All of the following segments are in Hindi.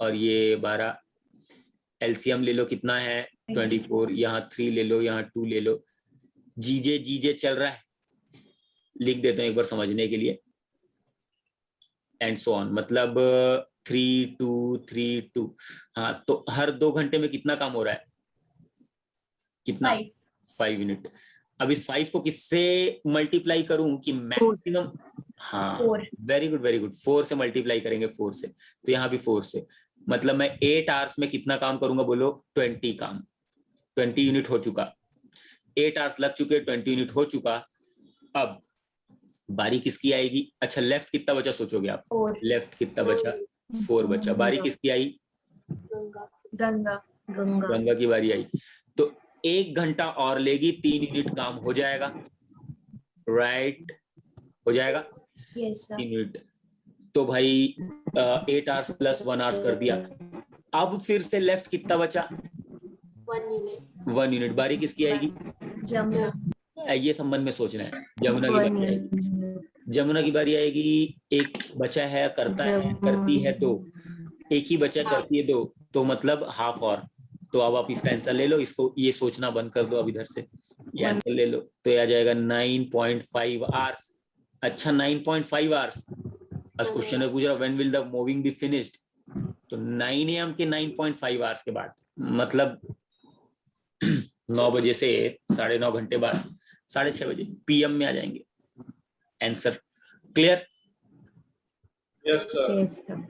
और ये 12, एलसीएम ले लो कितना है 24, यहाँ 3 ले लो, यहाँ 2 ले लो, जीजे जीजे चल रहा है, लिख देते हैं एक बार समझने के लिए, एंड सो ऑन, मतलब 3 2 3 2। हाँ, तो हर 2 घंटे में कितना काम हो रहा है, कितना, 5 यूनिट। अब इस 5 को किससे मल्टीप्लाई करूं कि मैक्सिमम, हाँ वेरी गुड वेरी गुड, 4 से मल्टीप्लाई करेंगे, 4 से, तो यहाँ भी 4 से, मतलब मैं 8 आवर्स में कितना काम करूंगा, बोलो 20 काम, 20 यूनिट हो चुका, 8 आवर्स लग चुके, 20 यूनिट हो चुका। अब बारी किसकी आएगी, अच्छा लेफ्ट कितना बचा सोचोगे आप, लेफ्ट कितना बचा, 4 बचा, बारी किसकी आई, गंगा गंगा की बारी आई, तो 1 घंटा और लेगी, 3 यूनिट काम हो जाएगा, राइट, हो जाएगा, यस सर। 3 यूनिट, तो भाई 8 आवर्स प्लस 1 आवर्स कर दिया। अब फिर से लेफ्ट कितना बचा, 1 यूनिट, बारी किसकी आएगी, जमुना, ये संबंध में सोचना है, जमुना की बारी आएगी, जमुना की बारी आएगी, एक बचा है करता है, करती है 2, एक ही बचा करती है 2, तो मतलब हाफ और, तो अब आप इसका आंसर ले लो, इसको ये सोचना बंद कर दो अब इधर से, ये आंसर ले लो, तो ये आ जाएगा 9.5 आवर्स। अच्छा 9.5 आवर्स, आज क्वेश्चन में पूछ रहा when will the moving be finished, तो 9 AM के 9.5 आवर्स के बाद, मतलब 9 बजे से 9.5 घंटे बाद 6:30 बजे PM में आ जाएंगे, आंसर क्लियर। Yes sir.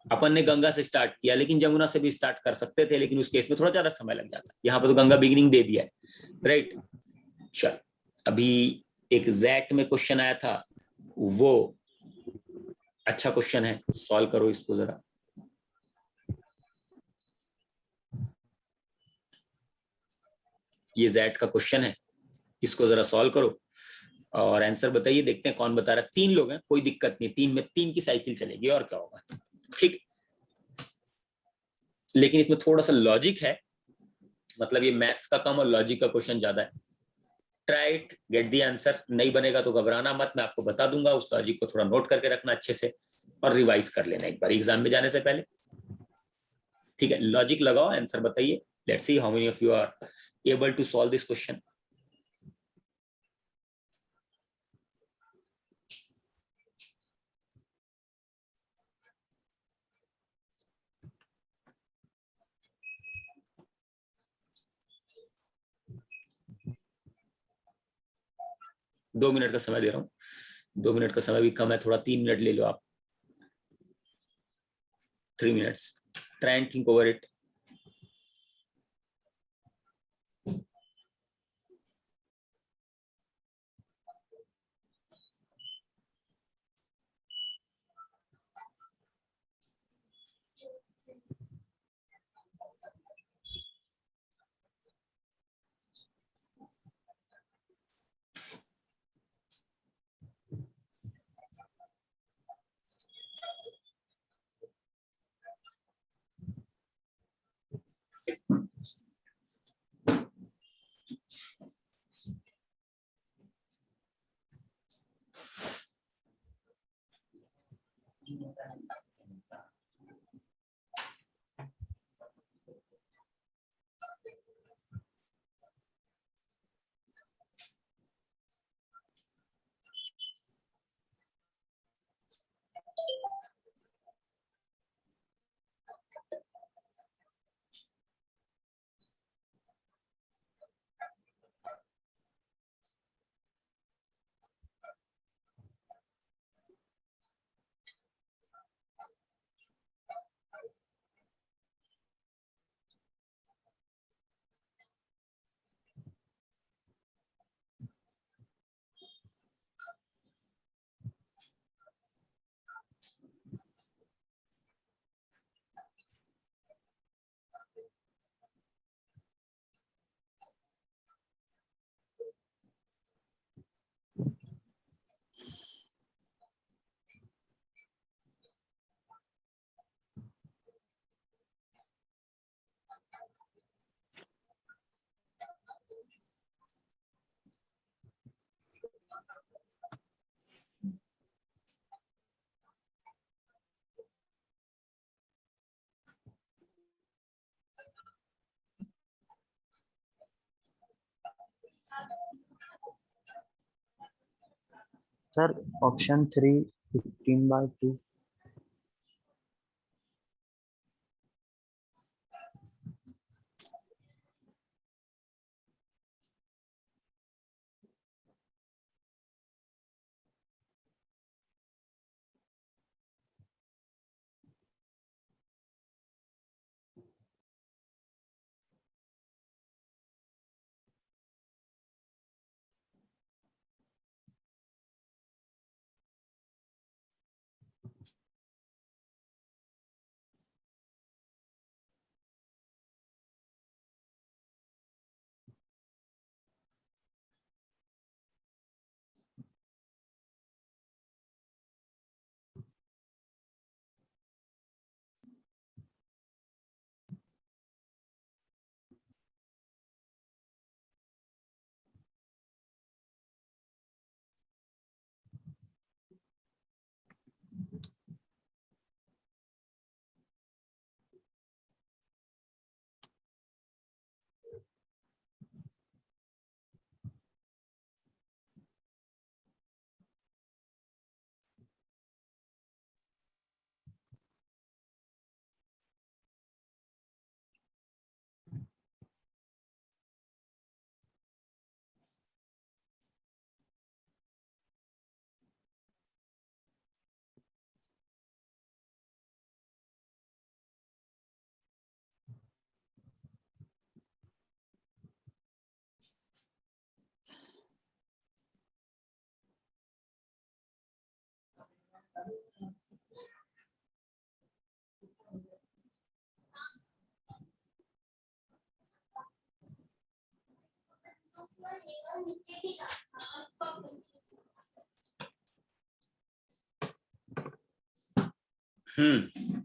अपन ने गंगा से स्टार्ट किया, लेकिन जमुना से भी स्टार्ट कर सकते थे, लेकिन उस केस में थोड़ा ज्यादा समय लग जाता, यहाँ पर तो गंगा बिगिनिंग दे दिया है, राइट। चल अभी एक जैट में क्वेश्चन आया था, वो अच्छा क्वेश्चन है, सॉल्व करो इसको जरा, ये जैट का क्वेश्चन है, इसको जरा सॉल्व करो और आंसर बताइए, देखते हैं कौन बता रहा है। 3 लोग हैं, कोई दिक्कत नहीं, 3 में 3 की साइकिल चलेगी, और क्या होगा, ठीक, लेकिन इसमें थोड़ा सा लॉजिक है, मतलब ये मैथ्स का कम और लॉजिक का क्वेश्चन ज्यादा है। Try it, get the answer, नहीं बनेगा तो घबराना मत, मैं आपको बता दूंगा, उस लॉजिक को थोड़ा नोट करके रखना अच्छे से, और रिवाइज कर लेना एक बार एग्जाम में जाने से पहले, ठीक है। लॉजिक लगाओ, आंसर बताइए, let's see how many of you are able to solve this question. दो मिनट का समय दे रहा हूँ, 2 मिनट का समय भी कम है थोड़ा, 3 मिनट ले लो आप, 3 minutes, try and think over it। Sir option 3 15/2।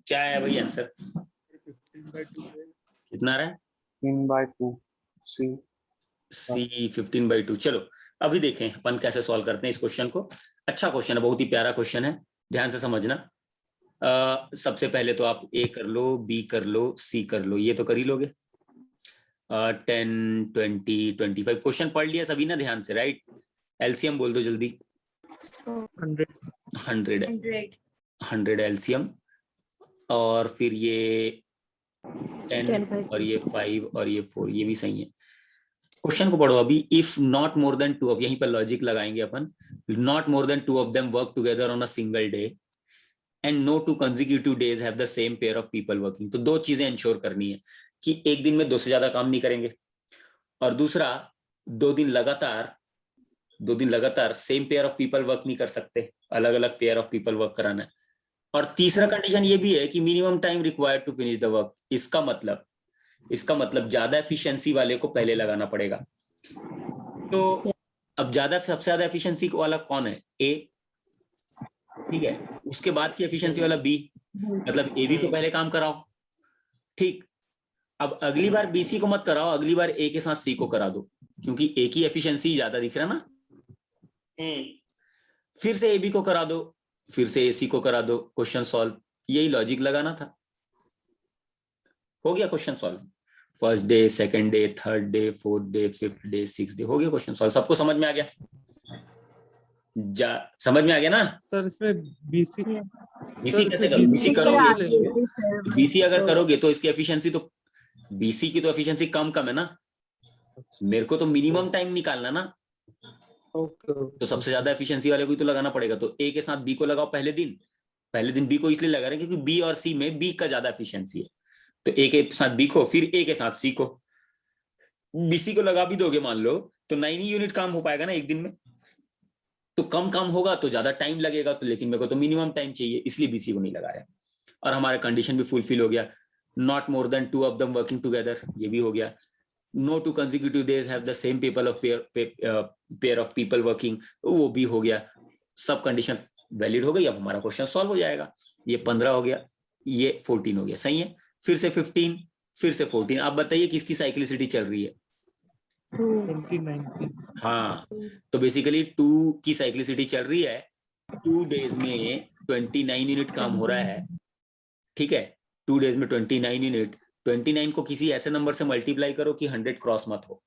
क्या है भाई आंसर? 15/2 है। कितना आ रहा है? 15/2 सी। सी 15/2। चलो अभी देखें अपन कैसे सॉल्व करते हैं इस क्वेश्चन को। अच्छा क्वेश्चन है, बहुत ही प्यारा क्वेश्चन है, ध्यान से समझना। सबसे पहले तो आप ए कर लो, बी कर लो, सी कर लो, ये तो कर ही लोगे। 10 20 25 क्वेश्चन पढ़ लिया सभी ना ध्यान से, राइट? एलसीएम बोल दो जल्दी। 100 100 100 100 एलसीएम, और फिर ये 10 और ये 5 और ये 4, ये भी सही है। क्वेश्चन को पढ़ो अभी। If not more than 2 of, यहीं पर लॉजिक लगाएंगे अपन, not more than 2 of them work together on a single day and no 2 consecutive days have the same pair of people working. तो दो चीजें इंश्योर करनी है कि एक दिन में 2 से ज्यादा काम नहीं करेंगे, और दूसरा 2 दिन लगातार same pair of people work नहीं कर सकते, अलग अलग पेयर ऑफ पीपल वर्क कराना है। और तीसरा कंडीशन ये भी है कि minimum time required to finish the work. इसका मतलब ज्यादा एफिशिएंसी वाले को पहले लगाना पड़ेगा। तो अब सबसे ज्यादा एफिशिएंसी वाला कौन है? ए, ठीक है। उसके बाद की एफिशिएंसी वाला बी, मतलब ए बी को पहले काम कराओ, ठीक। अब अगली बार बीसी को मत कराओ, अगली बार ए के साथ सी को करा दो, क्योंकि ए की एफिशिएंसी ज्यादा दिख रहा ना। फिर से ए बी को करा दो, फिर से एसी को करा दो, क्वेश्चन सॉल्व। यही लॉजिक लगाना था, हो गया question solve. First day, second day, third day, fourth day, fifth day, sixth day, हो गया क्वेश्चन सॉल्व। सबको समझ में आ गया? समझ में आ गया ना? सर इसमें बीसी कैसे करोगे? बीसी करोगे, बीसी अगर करोगे तो इसकी एफिशिएंसी तो, बीसी की तो एफिशिएंसी कम है ना। मेरे को तो मिनिमम टाइम निकालना ना, तो सबसे ज्यादा एफिशिएंसी वाले को ही तो लगाना पड़ेगा। तो ए के साथ बी को लगाओ पहले दिन बी को इसलिए लगा रहे हैं क्योंकि बी और सी में बी का ज्यादा एफिशिएंसी है। तो ए के साथ बी को, फिर ए के साथ सी को, बीसी को लगा भी दोगे मान लो तो 9 यूनिट काम हो पाएगा ना एक दिन में। तो कम काम होगा तो ज्यादा टाइम लगेगा, तो लेकिन मेरे को तो मिनिमम टाइम चाहिए, इसलिए बीसी को नहीं लगा रहे। और हमारा कंडीशन भी फुलफिल हो गया। Not more than 2 of them working together, ये भी हो गया। No 2 consecutive days have the same pair of people working, वो भी हो गया। सब कंडीशन वैलिड हो गई। अब हमारा क्वेश्चन सॉल्व हो जाएगा। ये 15 हो गया, ये 14 हो गया, सही है। फिर से 15, फिर से 14। आप बताइए किसकी साइक्लिसिटी चल रही है? 2019। हाँ, तो बेसिकली 2 की साइक्लिसिटी चल रही है। 2 डेज में 29 यूनिट काम हो रहा है, ठीक है। 2 डेज में 29 यूनिट। 29 को किसी ऐसे नंबर से मल्टीप्लाई करो कि 100 क्रॉस मत हो।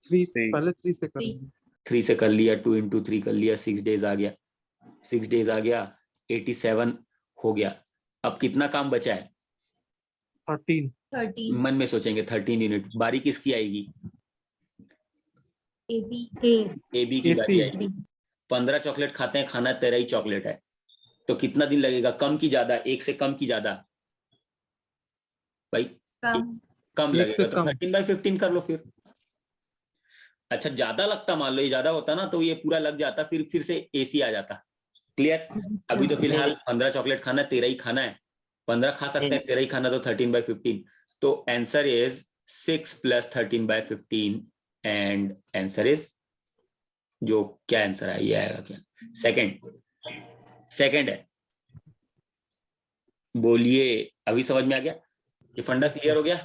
3 से पहले 3 से करेंगे। 3 से कर लिया, 2 into 3 कर लिया, 6 डेज आ गया। 6 days आ गया, 87 हो गया। अब कितना काम बचा है? 13। 13 मन में सोचेंगे 13 यूनिट। बारी किसकी आएगी? AB AB की बारी AC। आएगी। 15 चॉकलेट खाते हैं, खाना 13 ही चॉकलेट है, तो कितना दिन लगेगा? कम की ज्यादा? एक से कम की ज्यादा? भाई कम कम एक से लगेगा, तो कम। 13/15 कर लो फिर। अच्छा ज्यादा लगता, मान लो ये ज्यादा होता ना, तो ये पूरा लग जाता, फिर से AC आ जाता। क्लियर? अभी तो फिलहाल 15 चॉकलेट खाना है, 13 ही खाना है। 15 खा सकते हैं, 13 ही खाना, तो 13/15। तो answer is 6 + 13/15 and answer is, जो क्या आंसर है ये आएगा क्या? सेकंड है। बोलिए, अभी समझ में आ गया? ये फंडा क्लियर हो गया?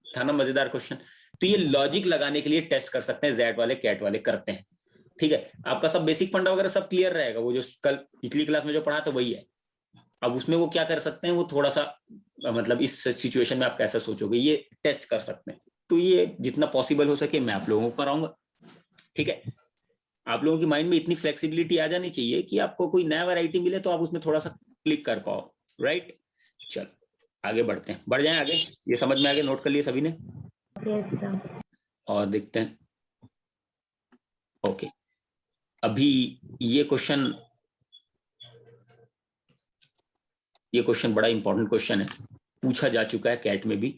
था ना मजेदार क्वेश्चन? तो ये लॉजिक लगाने के लिए टेस्ट कर सकते हैं, जेड वाले कैट वाले करते हैं। ठीक है, आपका सब बेसिक फंडा वगैरह सब क्लियर रहेगा, वो जो कल पिछली क्लास में जो पढ़ा था वही है। अब उसमें वो क्या कर सकते हैं, वो थोड़ा सा मतलब इस सिचुएशन में आप कैसा सोचोगे ये टेस्ट कर सकते हैं। तो ये जितना पॉसिबल हो सके मैं आप लोगों को कराऊंगा। ठीक है, आप लोगों की माइंड में इतनी फ्लेक्सिबिलिटी आ जानी चाहिए कि आपको कोई नया वैरायटी मिले तो आप उसमें थोड़ा सा क्लिक कर पाओ। राइट, चल आगे बढ़ते हैं, बढ़ जाएं आगे। ये समझ में आ गया? नोट कर लिए सभी ने? और देखते हैं। ओके, अभी ये क्वेश्चन बड़ा इंपॉर्टेंट क्वेश्चन है, पूछा जा चुका है कैट में भी,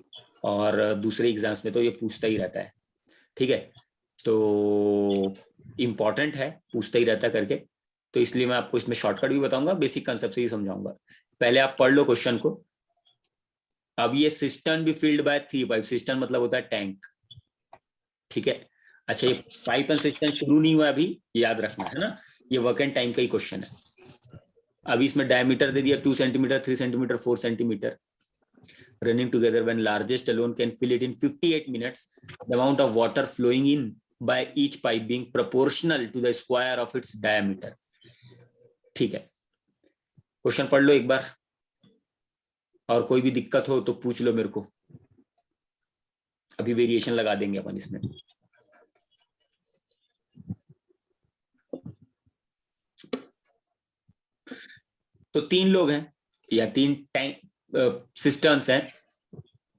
और दूसरे एग्जाम्स में तो ये पूछता ही रहता है। ठीक है, तो इंपॉर्टेंट है, पूछता ही रहता करके, तो इसलिए मैं आपको इसमें शॉर्टकट भी बताऊंगा, बेसिक कंसेप्ट से ही समझाऊंगा। पहले आप पढ़ लो क्वेश्चन को। अब ये system be filled by 3 pipe. System मतलब होता है टैंक। ठीक है, अच्छा ये पाइप एंड सिस्टम शुरू नहीं हुआ अभी, याद रखना है ना, ये वर्क एंड टाइम का ही क्वेश्चन है। अभी इसमें डायमीटर दे दिया 2 centimetre, 3 centimetre, 4 centimetre. Running together when largest alone can fill it in 58 minutes. The amount of water flowing in by each pipe being proportional to the square of its diameter. ठीक है, क्वेश्चन पढ़ लो एक बार, और कोई भी दिक्कत हो तो पूछ लो मेरे को, अभी वेरिएशन लगा देंगे अपन इसमें। तो 3 लोग हैं या 3 टैंक सिस्टम्स हैं,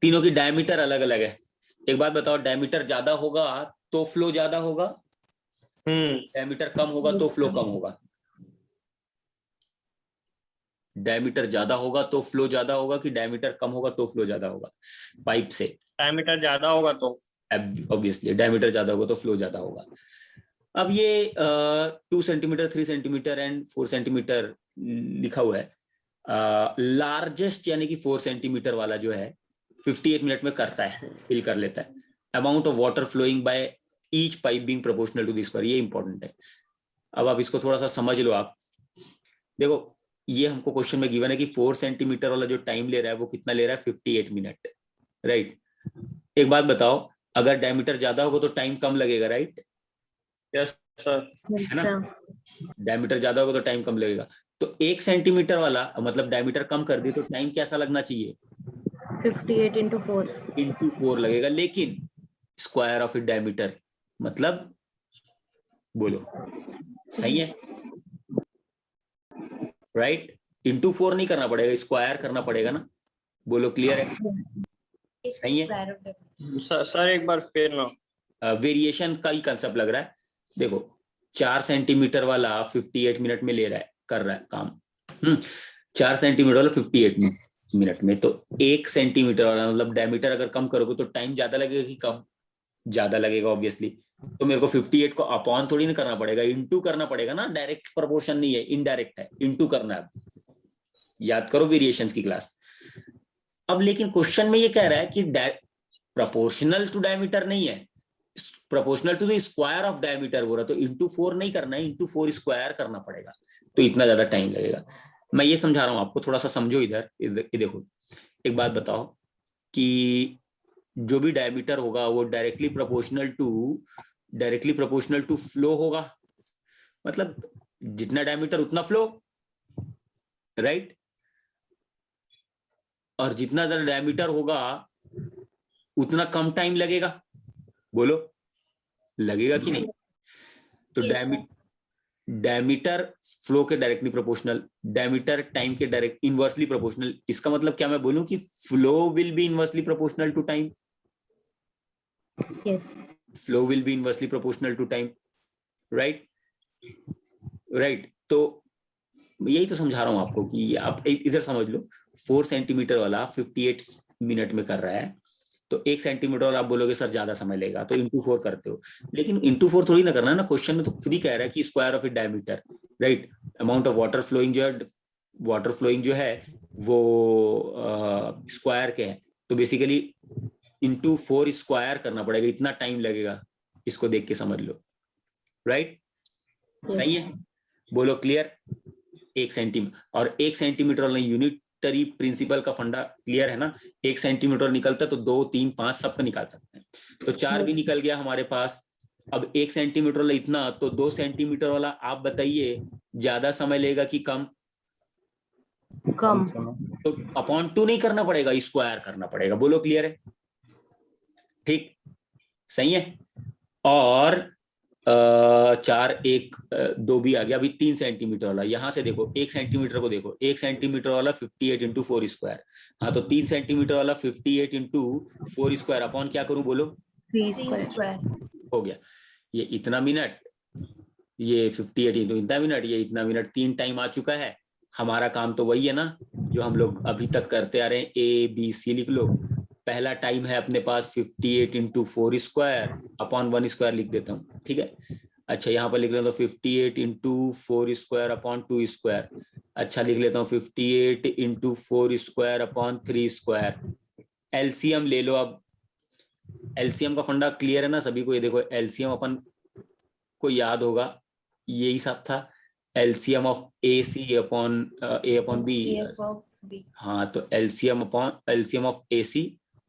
तीनों की डायमीटर अलग अलग है। एक बात बताओ, डायमीटर ज्यादा होगा तो फ्लो ज्यादा होगा, डायमीटर कम होगा तो फ्लो कम होगा? डायमीटर ज्यादा होगा तो फ्लो ज्यादा होगा कि डायमीटर कम होगा तो फ्लो ज्यादा होगा पाइप से? डायमीटर ज्यादा होगा तो ऑब्वियसली डायमीटर ज्यादा होगा तो फ्लो ज्यादा होगा। अब ये 2 सेंटीमीटर, 3 सेंटीमीटर एंड 4 सेंटीमीटर लिखा हुआ है। लार्जेस्ट यानी कि 4 सेंटीमीटर वाला जो है 58 मिनट में करता है, फिल कर लेता है। Amount of water flowing by each pipe being proportional to the square, ये इंपॉर्टेंट है। अब आप इसको थोड़ा सा समझ लो। आप देखो, ये हमको क्वेश्चन में गिवन है कि 4 सेंटीमीटर वाला जो टाइम ले रहा है वो कितना ले रहा है? 58 मिनट। राइट, एक बात बताओ, अगर डायमीटर ज्यादा होगा तो टाइम कम लगेगा, राइट? यस सर, है ना, डायमीटर ज्यादा होगा तो टाइम कम लगेगा। तो 1 सेंटीमीटर वाला मतलब डायमीटर कम कर दी तो टाइम कैसा लगना चाहिए? 58 × 4 लगेगा, लेकिन स्क्वायर ऑफ इट डायमीटर मतलब, बोलो सही है? राइट, इंटू 4 नहीं करना पड़ेगा, स्क्वायर करना पड़ेगा ना। बोलो क्लियर है? सही है? सर एक बार फिर ना, वेरिएशन का ही कंसेप्ट लग रहा है। देखो 4 सेंटीमीटर वाला 58 मिनट में ले रहा है, कर रहा है काम। 4 सेंटीमीटर वाला 58 मिनट में, तो 1 सेंटीमीटर वाला मतलब डायमीटर अगर कम करोगे तो टाइम ज्यादा लगेगा कि कम? ज्यादा लगेगा ऑब्वियसली। तो मेरे को 58 को अपॉन थोड़ी ना करना पड़ेगा, इनटू करना पड़ेगा ना। डायरेक्ट प्रोपोर्शन नहीं है, इनडायरेक्ट है, इनटू करना है। याद करो वेरिएशंस की क्लास। अब लेकिन क्वेश्चन में ये कह रहा है कि प्रोपोर्शनल टू डायमीटर नहीं है, proportional to the square of diameter बोल रहा, तो इंटू 4 नहीं करना है, इंटू 4 स्क्वायर करना पड़ेगा, तो इतना ज्यादा टाइम लगेगा। मैं ये समझा रहा हूं आपको, थोड़ा सा समझो इधर। देखो एक बात बताओ कि जो भी डायमीटर होगा वो डायरेक्टली प्रोपोर्शनल टू फ्लो होगा, मतलब जितना डायमीटर उतना फ्लो, राइट? और जितना ज्यादा डायमीटर होगा उतना कम टाइम लगेगा। बोलो लगेगा कि नहीं? तो Yes, डायमीटर फ्लो के डायरेक्टली प्रोपोर्शनल, डायमीटर टाइम के डायरेक्ट इनवर्सली प्रोपोर्शनल। इसका मतलब क्या मैं बोलूं कि flow will be inversely proportional to time, Yes. Flow will be inversely proportional to time, right right. तो यही तो समझा रहा हूं आपको कि आप इधर समझ लो, 4 सेंटीमीटर वाला 58 मिनट में कर रहा है, तो 1 सेंटीमीटर वाला आप बोलोगे सर ज्यादा समय लेगा, तो इंटू 4 करते हो, लेकिन इंटू 4 थोड़ी ना करना है ना, क्वेश्चन में तो खुद ही कह रहा है कि square of it diameter, right. Amount of water flowing जो है वो स्क्वायर के है, तो बेसिकली इंटू 4 स्क्वायर करना पड़ेगा, इतना टाइम लगेगा, इसको देख के समझ लो, राइट। सही है, बोलो क्लियर। 1 सेंटीमीटर और 1 सेंटीमीटर वाला यूनिटरी प्रिंसिपल का फंडा क्लियर है ना। 1 सेंटीमीटर निकलता है तो 2, 3, 5 सबका निकाल सकते हैं, तो 4 भी निकल गया हमारे पास। अब 1 सेंटीमीटर वाला इतना, तो 2 सेंटीमीटर वाला आप बताइए ज्यादा समय लेगा कि कम? कम। तो अपॉन 2 नहीं करना पड़ेगा, स्क्वायर करना पड़ेगा, बोलो क्लियर है, ठीक, सही है। और 4, 1, 2 भी आ गया, अभी 3 सेंटीमीटर वाला, यहां से देखो 1 सेंटीमीटर को देखो, 1 सेंटीमीटर वाला 58 इंटू 4 स्क्वायर, हाँ तो 3 सेंटीमीटर वाला 58 इंटू 4 स्क्वायर अपॉन क्या करूं बोलो? 3 3 square. स्क्वायर। हो गया, ये इतना मिनट, ये 58 इंटू इतना मिनट, ये इतना मिनट, 3 टाइम आ चुका है। हमारा काम तो वही है ना जो हम लोग अभी तक करते आ रहे हैं, ABC लिख लो। पहला टाइम है अपने पास 58 इंटू 4 स्क्वायर अपॉन 1 स्क्वायर लिख देता हूँ, ठीक है। अच्छा यहाँ पर लिख लेता हूँ 58 इंटू 4 स्क्वायर अपॉन 2 स्क्वायर। अच्छा लिख लेता हूँ 58 into 4 square upon 3 square. LCM ले लो। अब एलसीएम का फंडा क्लियर है ना सभी को? ये देखो एलसीएम अपन को याद होगा, यही सब था, LCM of AC upon A upon B। HCF of B। हाँ तो LCM of AC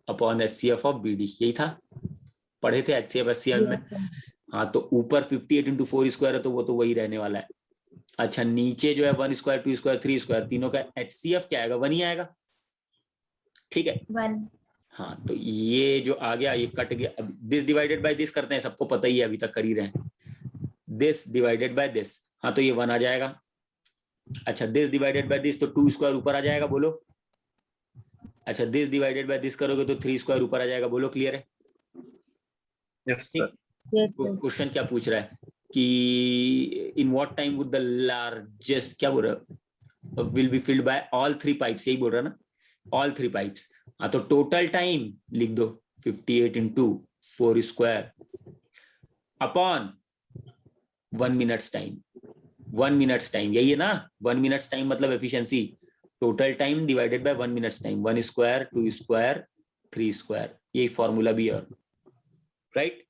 upon HCF of BD, यही था, पढ़े थे HCF SCF में। हाँ तो ऊपर 58 इंटू 4 स्क्वायर है तो वो तो वही रहने वाला है। अच्छा नीचे जो है 1 स्क्वायर 2 स्क्वायर 3 स्क्वायर, तीनों का HCF क्या आएगा? 1 ही आएगा, ठीक है। 1। हाँ तो ये जो आ गया ये कट गया। अब दिस डिवाइडेड बाय दिस करते हैं, सबको पता ही है, अभी तक कर ही रहे हैं। दिस डिवाइडेड बाय दिस, हाँ तो ये 1 आ जाएगा। अच्छा दिस डिवाइडेड बाय दिस, तो 2 स्क्वायर ऊपर आ जाएगा, बोलो। अच्छा दिस डिवाइडेड बाय दिस करोगे तो 3 स्क्वायर ऊपर आ जाएगा, बोलो क्लियर है? Yes sir. क्वेश्चन क्या पूछ रहा है कि in what time would the largest, क्या बोल रहा है, will be filled by all 3 pipes, यही बोल रहा है ना, ऑल 3 पाइप्स। हाँ तो टोटल टाइम लिख दो 58 into 4 square upon 1 minutes time. 1 minutes time यही है ना, 1 मिनट्स टाइम मतलब efficiency, total time divided by 1 minutes time, 1 square 2 square 3 square, यही फॉर्मूला भी है, राइट।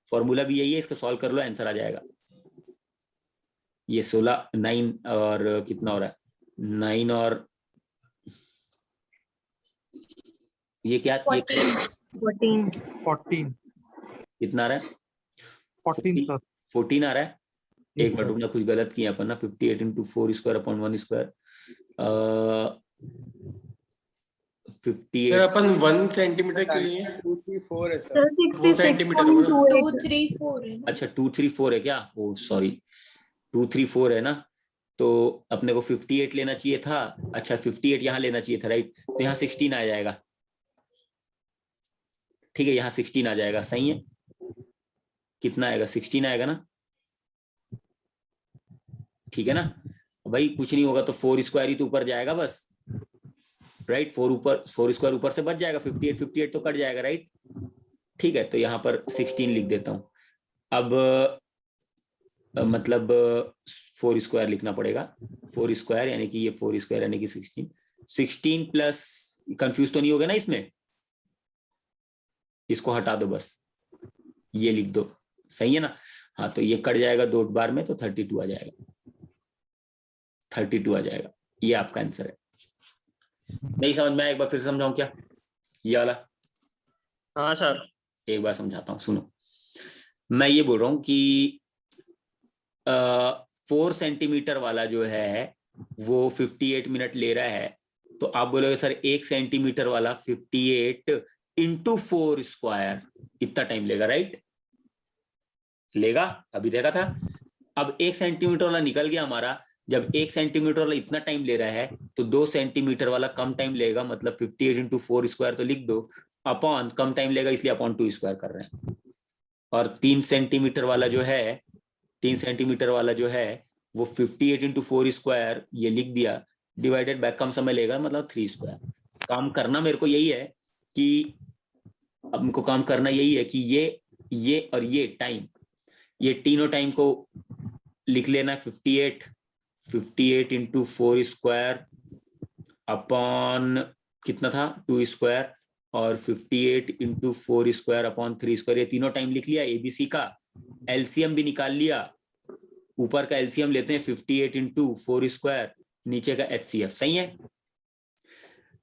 फॉर्मूला भी यही है, इसको सॉल्व कर लो आंसर आ जाएगा। ये 16 9 और कितना हो रहा है, 9 और ये क्या, ये 14. कितना आ रहा है? 14 सर। 14 आ रहा है। एक बार रुकना, कुछ गलत किया अपन ना, 58 इंटू 4 स्क्वायर अपॉन 1 स्क्वायर, 58 अपन 1 सेंटीमीटर के लिए 2, 3, 4 है सर। Sir, 2 सेंटीमीटर होगा ना? 2, 3, 4 है ना? अच्छा 2, 3, 4 है क्या? ओ सॉरी 2, 3, 4 है ना, तो अपने को 58 लेना चाहिए था। अच्छा 58 यहाँ लेना चाहिए था, राइट, तो यहाँ 16 आ जाएगा, ठीक है, यहाँ 16 आ जाएगा, सही है। कितना आएगा? 16 आएगा ना, ठीक है ना भाई, कुछ नहीं होगा तो 4 स्क्वायर ही तो ऊपर जाएगा बस, राइट, 4 स्क्वायर ऊपर से बच जाएगा, 58 तो कट जाएगा, राइट, ठीक है। तो यहाँ पर 16 लिख देता हूँ। अब मतलब 4 स्क्वायर लिखना पड़ेगा, 4 स्क्वायर यानी कि ये 4 स्क्वायर यानी कि 16 प्लस, कंफ्यूज तो नहीं होगा ना इसमें, इसको हटा दो बस, ये लिख दो, सही है ना। हाँ तो ये कट जाएगा 2 बार में, तो 32 आ जाएगा, 32 आ जाएगा, ये आपका आंसर है। नहीं समझ में आया? एक बार फिर से समझाऊं क्या ये वाला? हाँ सर। एक बार समझाता हूँ, सुनो। मैं ये बोल रहा हूँ कि 4 सेंटीमीटर वाला जो है वो 58 मिनट ले रहा है, तो आप बोलोगे सर 1 सेंटीमीटर वाला 58 इंटू 4 स्क्वायर इतना टाइम लेगा, राइट, लेगा, अभी देखा था। अब 1 सेंटीमीटर वाला निकल गया हमारा। जब 1 सेंटीमीटर वाला इतना टाइम ले रहा है तो 2 सेंटीमीटर वाला कम टाइम लेगा, मतलब 58 इंटू 4 स्क्वायर तो लिख दो, अपॉन कम टाइम लेगा इसलिए अपॉन 2 स्क्वायर कर रहे हैं। और 3 सेंटीमीटर वाला जो है, 3 सेंटीमीटर वाला जो है वो 58 इंटू 4 स्क्वायर ये लिख दिया, डिवाइडेड बाय कम समय लेगा मतलब 3 स्क्वायर। काम करना मेरे को यही है कि अब हमको काम करना यही है कि ये और ये टाइम, ये तीनों टाइम को लिख लेना। 58 इंटू 4 स्क्वायर अपॉन कितना था 2 स्क्वायर, और 58 इंटू 4 स्क्वायर अपॉन 3 स्क्वायर, ये तीनों टाइम लिख लिया। एबीसी का एलसीएम भी निकाल लिया। ऊपर का एलसीएम लेते हैं 58 इंटू 4 स्क्वायर, नीचे का एचसीएफ। सही है।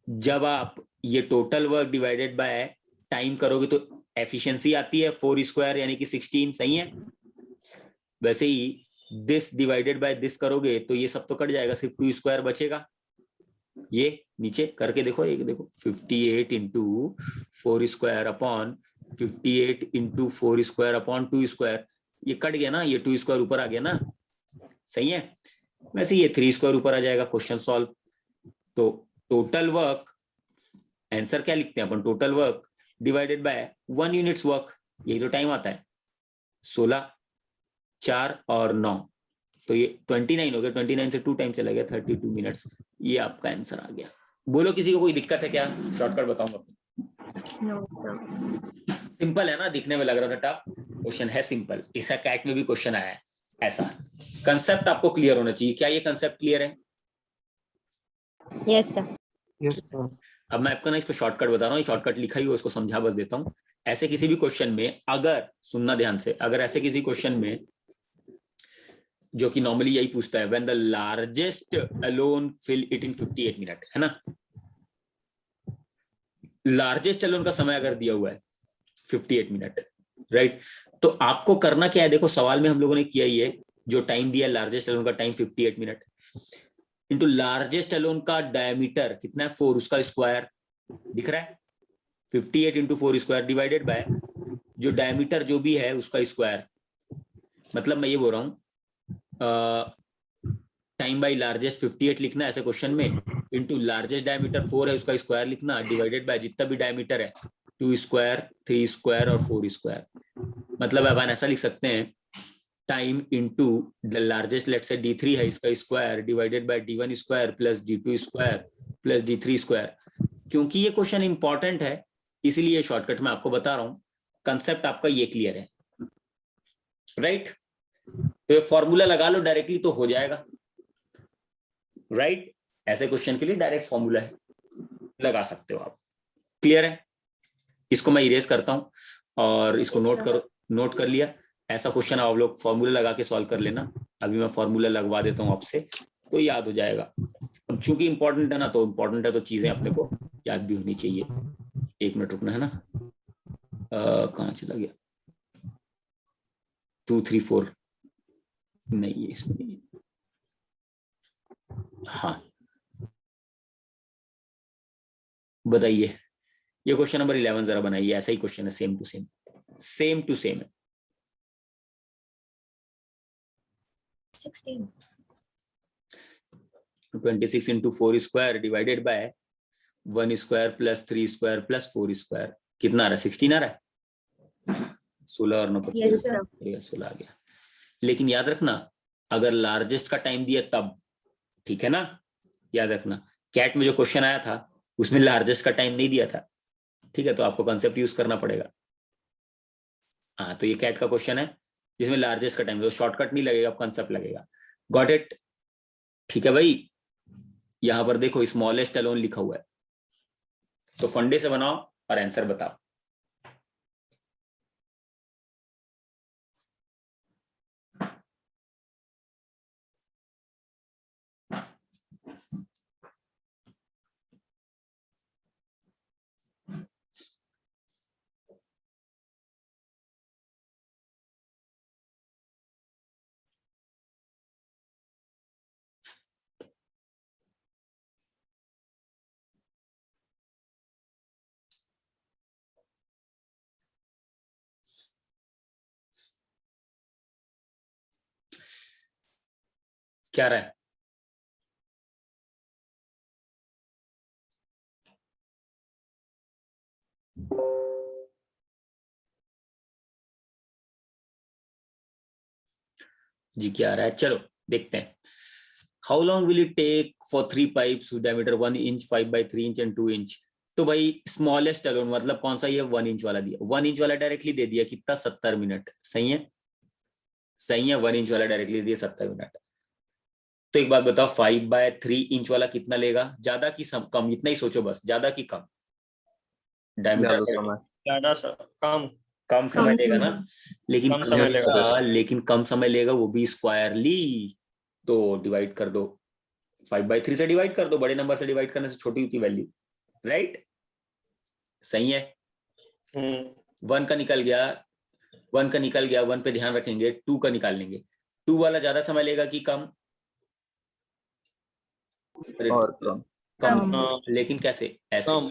जब आप ये total work divided by time करोगे तो एफिशिएंसी आती है 4 स्क्वायर यानी कि 16। सही है। वैसे ही दिस डिवाइडेड बाय दिस करोगे तो ये सब तो कट जाएगा, सिर्फ 2 स्क्वायर बचेगा। ये नीचे करके देखो, एक देखो 58 into 4 square upon 58 into 4 square upon 2 square, ये कट गया ना, ये 2 स्क्वायर ऊपर आ गया ना। सही है। वैसे ये 3 स्क्वायर ऊपर आ जाएगा। Question solve. तो टोटल वर्क, आंसर क्या लिखते हैं अपन, total work divided by 1 units work, यही तो टाइम आता है। 16, 4 और 9, तो ये 29 हो गया। 29 से 2 टाइम चला गया, 32 मिनट्स। ये आपका आंसर आ गया। बोलो किसी को कोई दिक्कत है क्या? शॉर्टकट बताऊंगा। No, sir. सिंपल है ना, दिखने में लग रहा था टफ, क्वेश्चन है सिंपल। इसका कैट में भी क्वेश्चन आया है ऐसा। कंसेप्ट आपको क्लियर होना चाहिए। क्या ये कंसेप्ट क्लियर है? Yes, sir. Yes, sir. अब मैं आपको ना इसको शॉर्टकट बता रहा हूँ, शॉर्टकट लिखा ही हो, उसको समझा बस देता हूँ। ऐसे किसी भी क्वेश्चन में, अगर सुनना ध्यान से, अगर ऐसे किसी क्वेश्चन में जो कि नॉर्मली यही पूछता है, when the largest alone fill it in 58 minute, है ना, लार्जेस्ट अलोन का समय अगर दिया हुआ है 58 मिनट, राइट, तो आपको करना क्या है? देखो सवाल में हम लोगों ने किया ही है, जो टाइम दिया लार्जेस्ट अलोन का time 58 minute into largest alone का डायमीटर कितना है 4, उसका स्क्वायर दिख रहा है 58 इंटू 4 स्क्वायर डिवाइडेड बाय जो डायमीटर जो भी है उसका स्क्वायर। मतलब मैं ये बोल रहा हूँ टाइम बाय लार्जेस्ट 58 लिखना ऐसे क्वेश्चन में, इंटू लार्जेस्ट डायमीटर 4 है उसका स्क्वायर लिखना, डिवाइडेड बाय जितना भी डायमीटर है 2 स्क्वायर, 3 स्क्वायर और 4 स्क्वायर। मतलब अपन ऐसा लिख सकते हैं time into the largest, let say d3 है, इसका square divided by d1 square plus d2 square plus d3 square. क्योंकि ये क्वेश्चन इंपॉर्टेंट है इसीलिए शॉर्टकट में आपको बता रहा हूं। कंसेप्ट आपका ये क्लियर है, राइट? तो ये फॉर्मूला लगा लो डायरेक्टली तो हो जाएगा, राइट? ऐसे क्वेश्चन के लिए डायरेक्ट फॉर्मूला है, लगा सकते हो आप। क्लियर है? इसको मैं इरेज करता हूं और इसको Yes, नोट sir. करो, नोट कर लिया। ऐसा क्वेश्चन आप लोग फॉर्मूला लगा के सॉल्व कर लेना। अभी मैं फॉर्मूला लगवा देता हूं आपसे तो याद हो जाएगा। अब चूंकि इंपॉर्टेंट है ना, तो इंपॉर्टेंट है तो चीजें अपने को याद भी होनी चाहिए। 1 मिनट रुकना है ना, कहाँ चला गया? 2 3 4 नहीं है इसमें नहीं है। हाँ बताइए, ये क्वेश्चन नंबर 11 जरा बनाइए। ऐसा ही क्वेश्चन है, same to same, same to same है। 16. 26 into 4 square divided by 1 square plus 3 square plus 4 square, कितना आ रहा है? 16 आ रहा है। 16 और 9 Yes, sir. 16 आ गया। लेकिन याद रखना अगर लार्जेस्ट का टाइम दिया तब, ठीक है ना, याद रखना। कैट में जो क्वेश्चन आया था उसमें लार्जेस्ट का टाइम नहीं दिया था, ठीक है, तो आपको कंसेप्ट यूज करना पड़ेगा। हाँ तो ये कैट का क्वेश्चन है जिसमें लार्जेस्ट का टाइम, तो शॉर्टकट नहीं लगेगा, कंसेप्ट लगेगा। Got it? ठीक है भाई। यहां पर देखो स्मॉलेस्ट अलोन लिखा हुआ है, तो फंडे से बनाओ और आंसर बताओ। क्या रहा है? जी क्या आ रहा है? चलो देखते हैं. How long will it take for 3 pipes diameter 1 inch, 5/3 inch and 2 inch. तो भाई स्मॉलेस्ट अलोन मतलब कौन सा? ये 1 इंच वाला दिया. 1 इंच वाला डायरेक्टली दे दिया. कितना? 70 मिनट. सही है, सही है. 1 इंच वाला डायरेक्टली दिया 70 मिनट. तो एक बात बताओ, 5/3 इंच वाला कितना लेगा? ज्यादा की कम? इतना ही सोचो बस, ज्यादा की कम? ज्यादा डायमीटर समय। ज्यादा सर, कम कम समय लेगा ना, लेकिन कम समय लेगा। लेकिन कम समय लेगा वो भी स्क्वायरली. तो डिवाइड कर दो, 5/3 से डिवाइड कर दो. बड़े नंबर से डिवाइड करने से छोटी होती वैल्यू, राइट? सही है. 1 का निकल गया, 1 का निकल गया. 1 पे ध्यान रखेंगे. 2 का निकाल लेंगे. 2 वाला ज्यादा समय लेगा कि कम? और कम। कम. हाँ, लेकिन कैसे? ऐसे. कम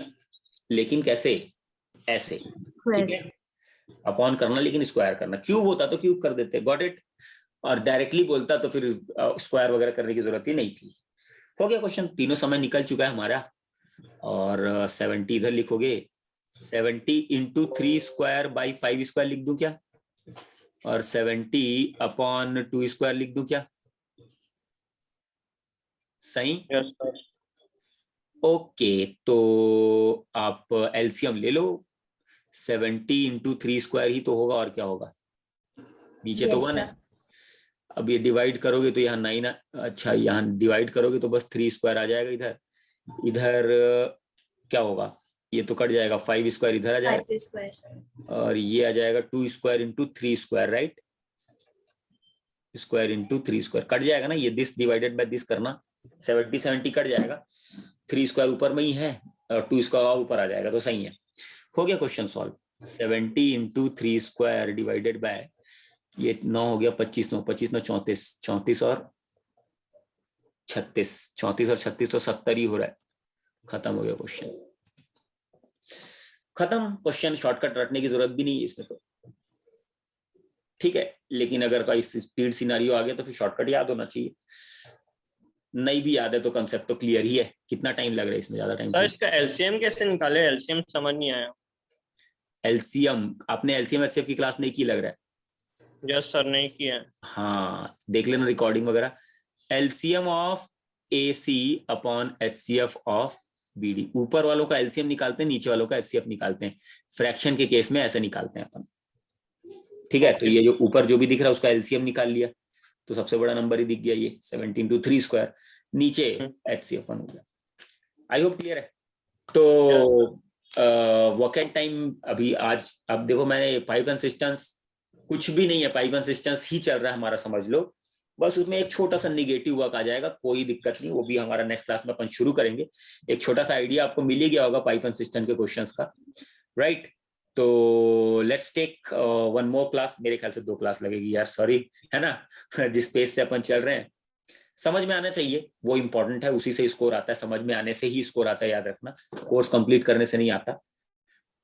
लेकिन कैसे? ऐसे. ठीक है, अपॉन करना लेकिन स्क्वायर करना. क्यूब होता तो क्यूब कर देते. Got it? और डायरेक्टली बोलता तो फिर स्क्वायर वगैरह करने की जरूरत ही नहीं थी. हो गया क्वेश्चन. तीनों समय निकल चुका है हमारा. और 70 इधर लिखोगे. 70 इंटू 3 स्क्वायर बाई 5 स्क्वायर लिख दूं क्या? और 70 अपॉन 2 स्क्वायर लिख दूं क्या? सही. Yes sir. ओके, तो आप एलसीएम ले लो. 70 इंटू 3 स्क्वायर ही तो होगा, और क्या होगा? नीचे तो Yes, 1 है. sir. अब ये डिवाइड करोगे तो यहाँ 9. अच्छा, यहाँ डिवाइड करोगे तो बस 3 स्क्वायर आ जाएगा इधर. इधर क्या होगा? ये तो कट जाएगा. 5 स्क्वायर इधर आ जाएगा. 5 square. और ये आ जाएगा 2 square into 3 square, right? Square into 3 square cut जाएगा ना. ये दिस डिवाइडेड बाय दिस करना. 70 कट जाएगा. 3 स्क्वायर ऊपर में ही है और 2 स्क्वायर ऊपर आ जाएगा. तो सही है. हो गया question solve. 70 into 3 square divided bye, ये 9 हो गया. 25 9 25 9 34. 34 और 36. 34 और 36 तो 70 ही हो रहा है. खत्म हो गया क्वेश्चन. खत्म क्वेश्चन. शॉर्टकट रटने की जरूरत भी नहीं है इसमें तो. ठीक है, लेकिन अगर कोई स्पीड सिनारियो आ गया तो फिर शॉर्टकट याद होना चाहिए. नहीं भी याद है तो कंसेप्ट तो क्लियर ही है. कितना टाइम लग रहा है इसमें? ज्यादा टाइम. सर इसका एलसीएम कैसे निकाले? एलसीएम समझ नहीं आया। एलसीएम आपने एलसीएम एचसीएफ की क्लास नहीं की लग रहा है. यस सर, नहीं किया है। हाँ, देख लेना रिकॉर्डिंग वगैरह. LCM of AC upon HCF of BD. ऊपर वालों का एलसीएम निकालते हैं, नीचे वालों का एचसीएफ निकालते हैं. फ्रैक्शन के केस में ऐसे निकालते हैं अपन. ठीक है, तो ये जो ऊपर जो भी दिख रहा है उसका एलसीएम निकाल लिया तो सबसे बड़ा नंबर ही दिख गया ये 17 इंटू 3 स्क्वायर. नीचे एचसीएफ 1 हो गया. आई होप क्लियर है. तो वोकेट टाइम अभी आज, अब देखो मैंने पाइप एंड सिस्टम्स कुछ भी नहीं है. पाइप एंड सिस्टम्स ही चल रहा है हमारा, समझ लो. बस उसमें एक छोटा सा निगेटिव वर्क आ जाएगा, कोई दिक्कत नहीं. वो भी हमारा नेक्स्ट क्लास में अपन शुरू करेंगे. एक छोटा सा आइडिया आपको मिल ही गया होगा पाइप एंड सिस्टम के क्वेश्चंस का, राइट? तो लेट्स टेक 1 मोर क्लास. मेरे ख्याल से 2 क्लास लगेगी यार, सॉरी, है ना. जिस पेस से अपन चल रहे हैं समझ में आना चाहिए, वो इंपॉर्टेंट है. उसी से स्कोर आता है. समझ में आने से ही स्कोर आता है, याद रखना. कोर्स कंप्लीट करने से नहीं आता,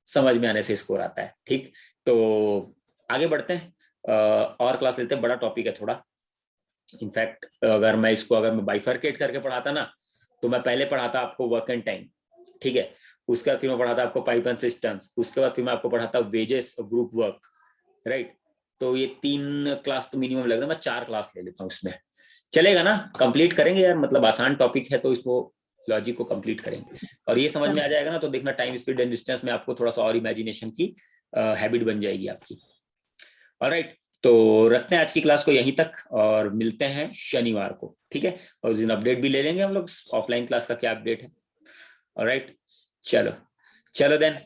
समझ में आने से स्कोर आता है. ठीक, तो आगे बढ़ते हैं. और क्लास लेते हैं. बड़ा टॉपिक है थोड़ा. इनफैक्ट अगर मैं बाइफरकेट करके पढ़ाता ना, तो मैं पहले पढ़ाता आपको वर्क एंड टाइम. ठीक है, उसके बाद फिर मैं पढ़ाता आपको पाइप एंड सिस्टम्स. उसके बाद फिर मैं आपको पढ़ाता वेजेस ग्रुप वर्क, राइट? तो ये 3 क्लास तो मिनिमम लग रहा है. मैं 4 क्लास ले लेता हूँ इसमें. चलेगा ना? कंप्लीट करेंगे यार. मतलब आसान टॉपिक है तो इसको लॉजिक को कंप्लीट करेंगे. और ये समझ में आ जाएगा ना तो देखना टाइम स्पीड एंड डिस्टेंस में आपको थोड़ा सा और इमेजिनेशन की हैबिट बन जाएगी आपकी. ऑलराइट, तो रखते हैं आज की क्लास को यहीं तक और मिलते हैं शनिवार को. ठीक है, और उस दिन अपडेट भी ले लेंगे हम लोग ऑफलाइन क्लास का क्या अपडेट है. ऑलराइट, चलो देन.